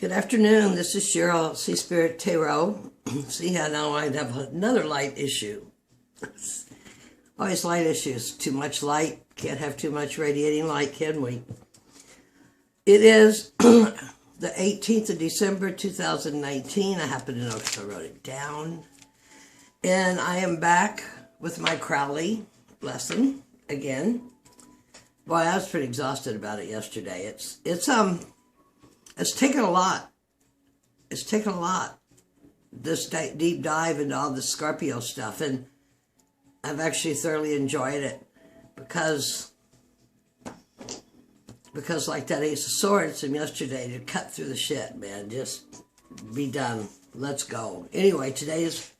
Good afternoon. This is Cheryl, Sea Spirit Tarot. See how now I have another light issue. Always light issues. Too much light. Can't have too much radiating light, can we? It is the 18th of December, 2019. I happen to know because I wrote it down. And I am back with my Crowley lesson again. Boy, I was pretty exhausted about it yesterday. It's taken a lot. It's taken a lot. This deep dive into all the Scorpio stuff, and I've actually thoroughly enjoyed it because like that Ace of Swords from yesterday, to cut through the shit, man. Just be done. Let's go. Anyway, today is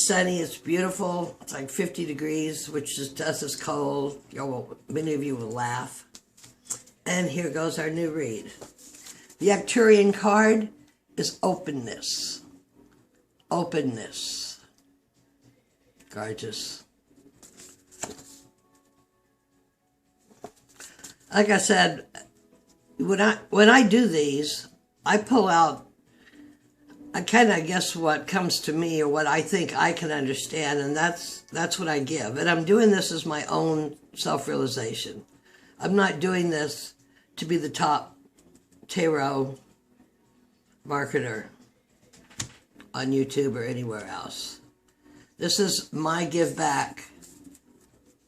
sunny. It's beautiful. It's like 50 degrees, which is just as cold. Many of you will laugh. And here goes our new read. The Arcturian card is openness. Openness. Gorgeous. Like I said, when I do these, I pull out, I kind of guess what comes to me or what I think I can understand, and that's what I give. And I'm doing this as my own self-realization. I'm not doing this to be the top tarot marketer on YouTube or anywhere else. This is my give back.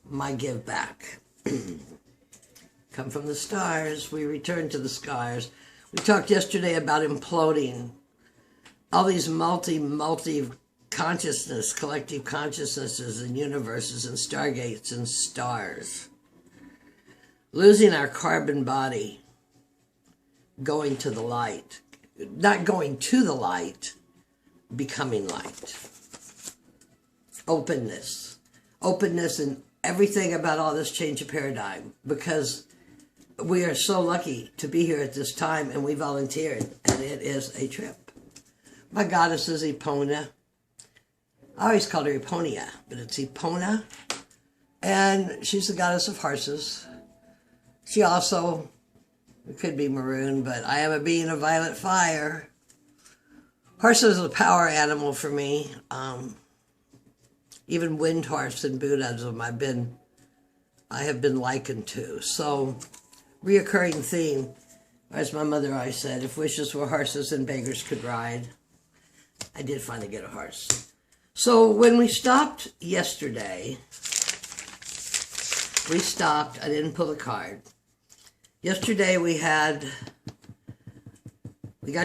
My give back. Come from the stars, we return to the stars. We talked yesterday about imploding. All these multi consciousness, collective consciousnesses and universes and stargates and stars. Losing our carbon body, going to the light. Not going to the light, becoming light. Openness. Openness and everything about all this change of paradigm, because we are so lucky to be here at this time, and we volunteered, and it is a trip. My goddess is Epona. I always called her Eponia, but it's Epona, and she's the goddess of horses. She also, it could be maroon, but I am a being of violet fire. Horses is a power animal for me. Even wind horse and Buddhism I have been likened to. So, reoccurring theme, as my mother always said, if wishes were horses and beggars could ride. I did finally get a horse. So when we stopped yesterday, I didn't pull the card. Yesterday we got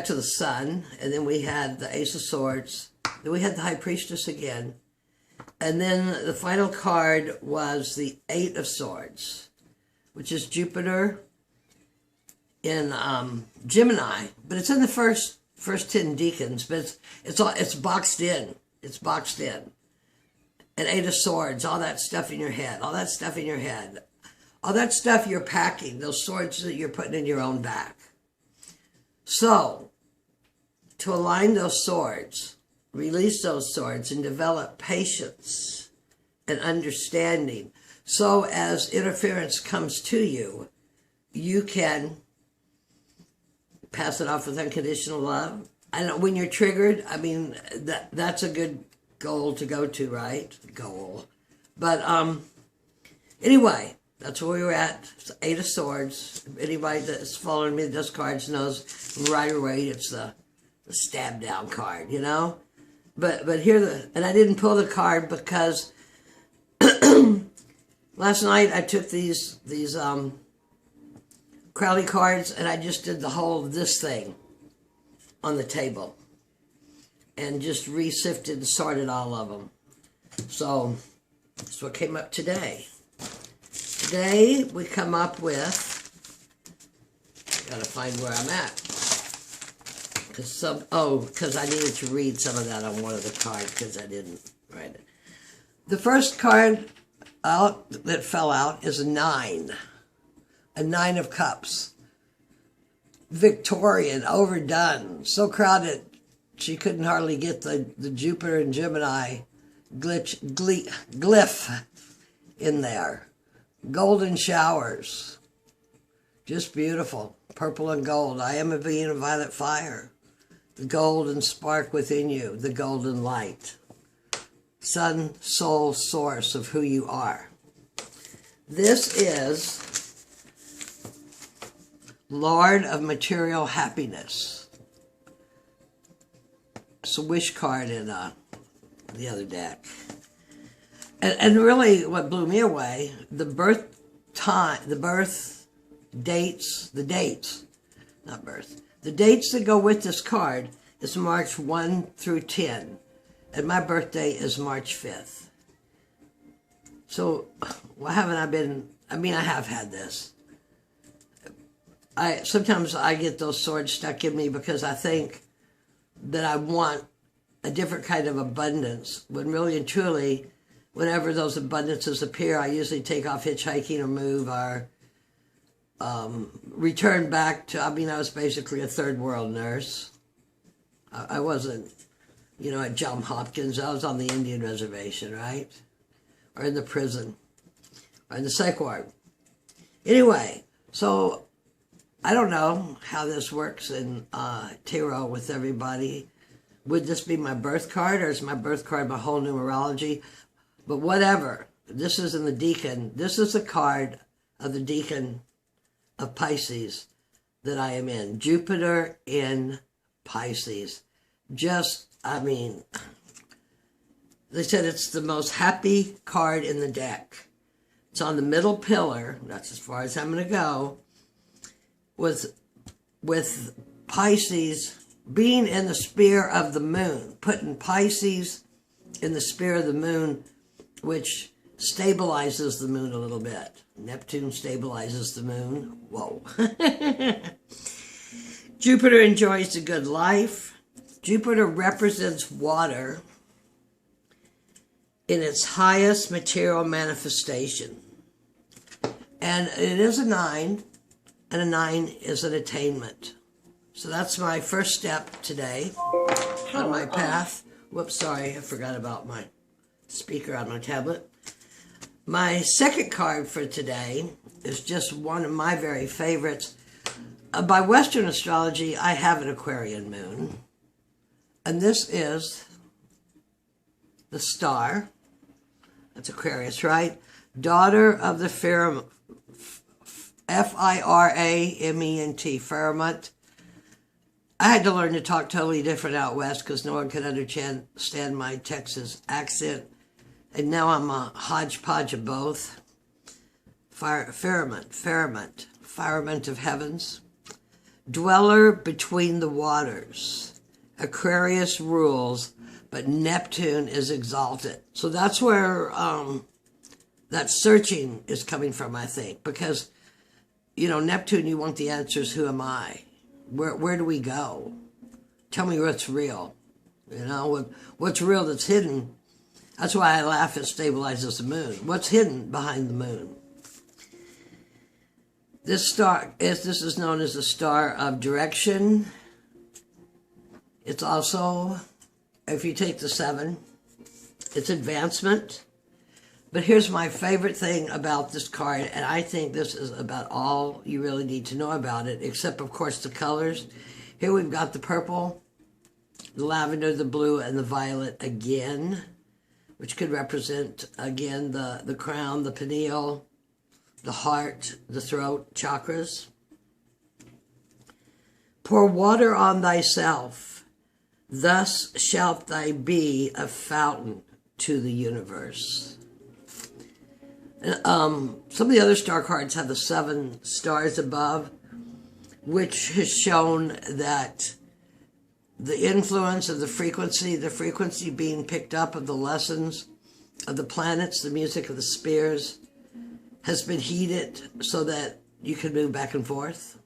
to the sun, and then we had the Ace of Swords, then we had the High Priestess again, and then the final card was the Eight of Swords, which is Jupiter in Gemini, but it's in the first 10 decans, but it's boxed in. It's boxed in. And Eight of Swords, all that stuff in your head, all that stuff in your head. All that stuff you're packing, those swords that you're putting in your own back. So, to align those swords, release those swords, and develop patience and understanding, so as interference comes to you, you can pass it off with unconditional love. I know when you're triggered, I mean, that's a good goal to go to, right? Goal. But anyway, that's where we were at. It's Eight of Swords. Anybody that's following me that does cards knows right away it's the stab down card, you know? But here and I didn't pull the card because last night I took these Crowley cards and I just did the whole of this thing on the table and just re-sifted and sorted all of them. So that's what came up today. Today, we come up with, gotta find where I'm at, because I needed to read some of that on one of the cards, because I didn't write it. The first card that fell out is a 9 of Cups. Victorian, overdone, so crowded, she couldn't hardly get the Jupiter and Gemini glyph in there. Golden showers. Just beautiful. purple and gold. I am a being of violet fire. The golden spark within you, the golden light. Sun, soul, source of who you are. This is Lord of Material Happiness. It's a wish card in the other deck. And really what blew me away, the dates that go with this card is March 1 through 10. And my birthday is March 5th. So, why haven't I been, I have had this. Sometimes I get those swords stuck in me because I think that I want a different kind of abundance, when really and truly, whenever those abundances appear, I usually take off hitchhiking or move or return back to, I was basically a third world nurse. I wasn't, at Johns Hopkins. I was on the Indian reservation, right? Or in the prison, or in the psych ward. Anyway, so I don't know how this works in tarot with everybody. Would this be my birth card, or is my birth card my whole numerology? But whatever. This is in the Deacon. This is a card of the Deacon of Pisces that I am in. Jupiter in Pisces. They said it's the most happy card in the deck. It's on the middle pillar. That's as far as I'm going to go. With Pisces being in the sphere of the moon. Putting Pisces in the sphere of the moon, which stabilizes the moon a little bit. Neptune stabilizes the moon. Whoa. Jupiter enjoys a good life. Jupiter represents water in its highest material manifestation. And it is a 9, and a 9 is an attainment. So that's my first step today on my path. Whoops, sorry, I forgot about my speaker on my tablet. My second card for today is just one of my very favorites. By Western astrology, I have an Aquarian moon. And this is the star. That's Aquarius, right? Daughter of the Firmament. F-I-R-A-M-E-N-T, Firmament. I had to learn to talk totally different out west because no one could understand my Texas accent. And now I'm a hodgepodge of both. Firmament, firmament of heavens. Dweller between the waters. Aquarius rules, but Neptune is exalted. So that's where that searching is coming from, I think. Because, Neptune, you want the answers, who am I? Where do we go? Tell me what's real. What's real that's hidden. That's why I laugh, it stabilizes the moon. What's hidden behind the moon? This is known as the star of direction. It's also, if you take the 7, it's advancement. But here's my favorite thing about this card, and I think this is about all you really need to know about it, except, of course, the colors. Here we've got the purple, the lavender, the blue, and the violet again, which could represent, again, the crown, the pineal, the heart, the throat, chakras. Pour water on thyself. Thus shalt thy be a fountain to the universe. Some of the other star cards have the 7 stars above, which has shown that the influence of the frequency being picked up of the lessons of the planets, the music of the spheres, has been heated so that you can move back and forth.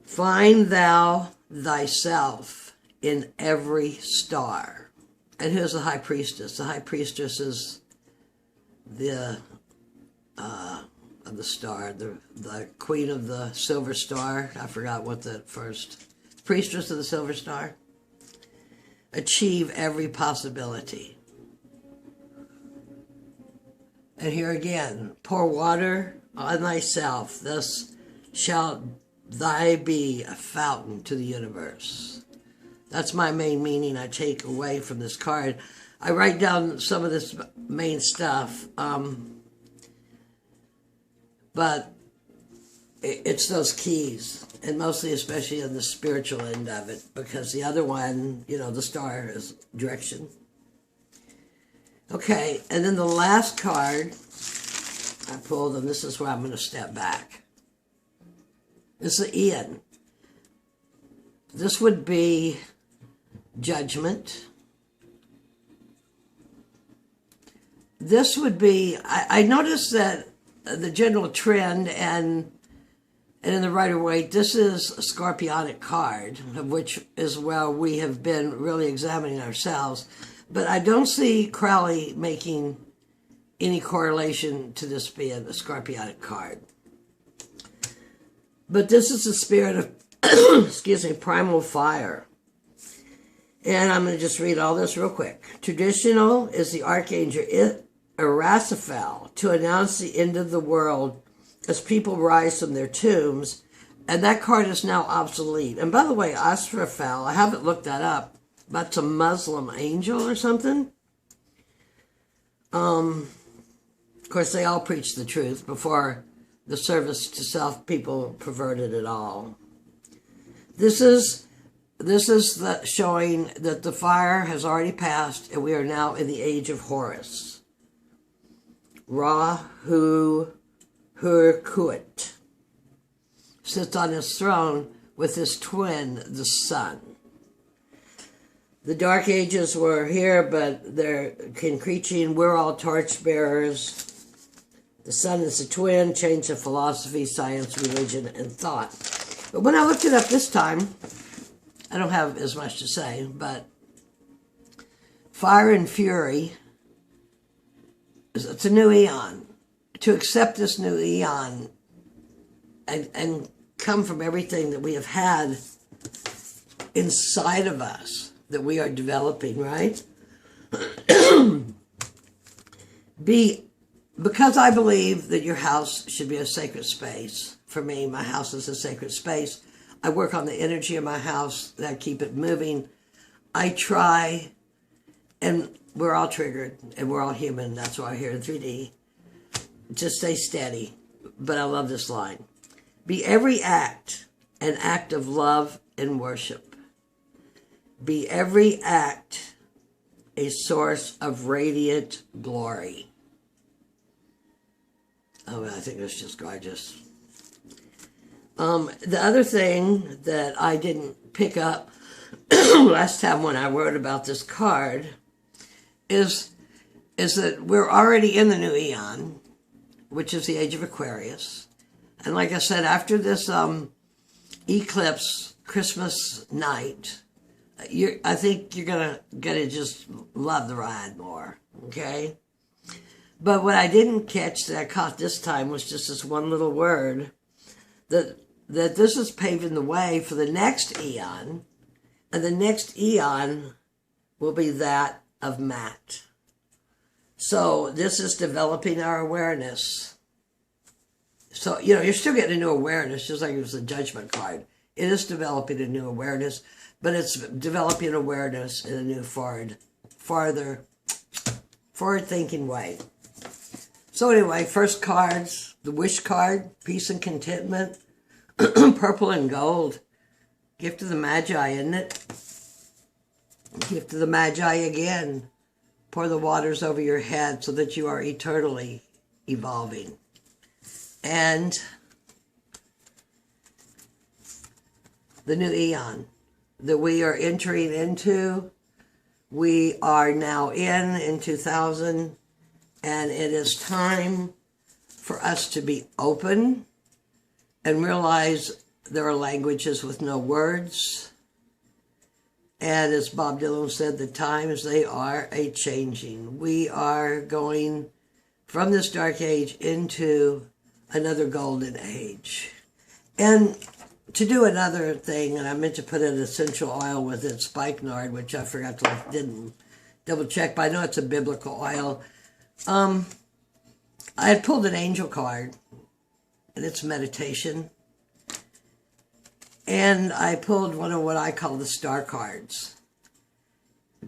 Find thou thyself in every star. And here's the High Priestess. The High Priestess is of the star, the Queen of the Silver Star. I forgot what the first. Priestess of the Silver Star. Achieve every possibility. And here again, pour water on thyself. Thus shall thy be a fountain to the universe. That's my main meaning I take away from this card. I write down some of this main stuff, but it's those keys, and mostly especially in the spiritual end of it, because the other one, you know, the star is direction. Okay, and then the last card I pulled, and this is where I'm going to step back. It's the Aeon. This would be judgment. This would be, I noticed that the general trend and in the Rider-Waite, this is a Scorpionic card, of which is where we have been really examining ourselves. But I don't see Crowley making any correlation to this being a Scorpionic card. But this is the spirit of, excuse me, primal fire. And I'm going to just read all this real quick. Traditional is the Archangel Erasaphel to announce the end of the world as people rise from their tombs. And that card is now obsolete. And by the way, Asraphel, I haven't looked that up. That's a Muslim angel or something. Of course, they all preach the truth. Before the service to self, people perverted it all. This is showing that the fire has already passed, and we are now in the age of Horus. Ra-Hu Hurkut sits on his throne with his twin, the sun. The Dark Ages were here, but they're concreting. We're all torchbearers. The sun is a twin, change of philosophy, science, religion, and thought. But when I looked it up this time, I don't have as much to say, but fire and fury, it's a new Aeon. To accept this new Aeon and come from everything that we have had inside of us, that we are developing, right? Because I believe that your house should be a sacred space. For me, my house is a sacred space. I work on the energy of my house, that I keep it moving. I try, and we're all triggered, and we're all human. That's why I'm here in 3D. Just stay steady. But I love this line. Be every act an act of love and worship. Be every act a source of radiant glory. Oh, I think that's just gorgeous. The other thing that I didn't pick up last time when I wrote about this card is that we're already in the new Aeon, which is the age of Aquarius. And like I said, after this eclipse Christmas night, I think you're gonna just love the ride more, okay? But what I didn't catch that I caught this time was just this one little word, that this is paving the way for the next Aeon, and the next Aeon will be that of Maat. So this is developing our awareness. So, you know, you're still getting a new awareness, just like it was a judgment card. It is developing a new awareness, but it's developing awareness in a new forward-thinking way. So anyway, first cards, the wish card, peace and contentment, purple and gold. Gift of the Magi, isn't it? Gift of the Magi again. Pour the waters over your head so that you are eternally evolving. And the new Aeon that we are entering into, we are now in 2000, and it is time for us to be open and realize there are languages with no words. And as Bob Dylan said, the times, they are a-changing. We are going from this dark age into another golden age. And to do another thing, and I meant to put in essential oil with it, spikenard, which I forgot to, didn't double check, but I know it's a biblical oil. I had pulled an angel card, and it's meditation. And I pulled one of what I call the star cards.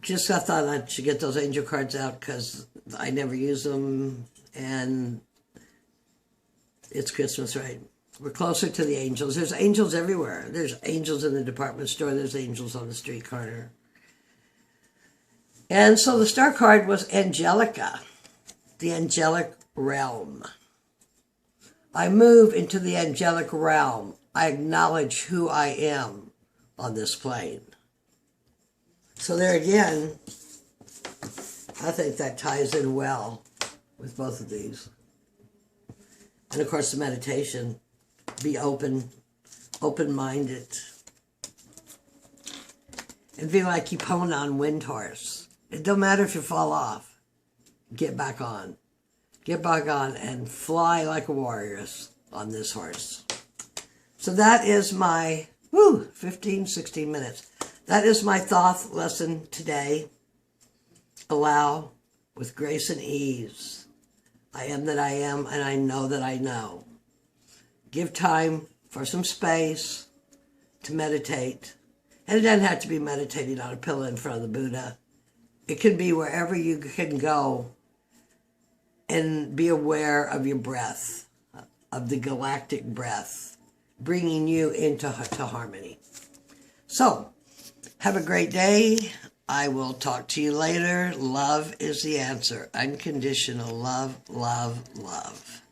Just I thought I should get those angel cards out because I never use them, and it's Christmas, right? We're closer to the angels. There's angels everywhere. There's angels in the department store. There's angels on the street corner. And so the star card was Angelica, the angelic realm. I move into the angelic realm. I acknowledge who I am on this plane. So there again, I think that ties in well with both of these. And of course the meditation, be open-minded. And be like Epona on Wind Horse. It don't matter if you fall off. Get back on. Get back on and fly like a warrior on this horse. So that is my, 15, 16 minutes. That is my thoth lesson today. Allow with grace and ease. I am that I am, and I know that I know. Give time for some space to meditate. And it doesn't have to be meditating on a pillow in front of the Buddha. It can be wherever you can go and be aware of your breath, of the galactic breath, bringing you into harmony. So, have a great day. I will talk to you later. Love is the answer. Unconditional love, love, love.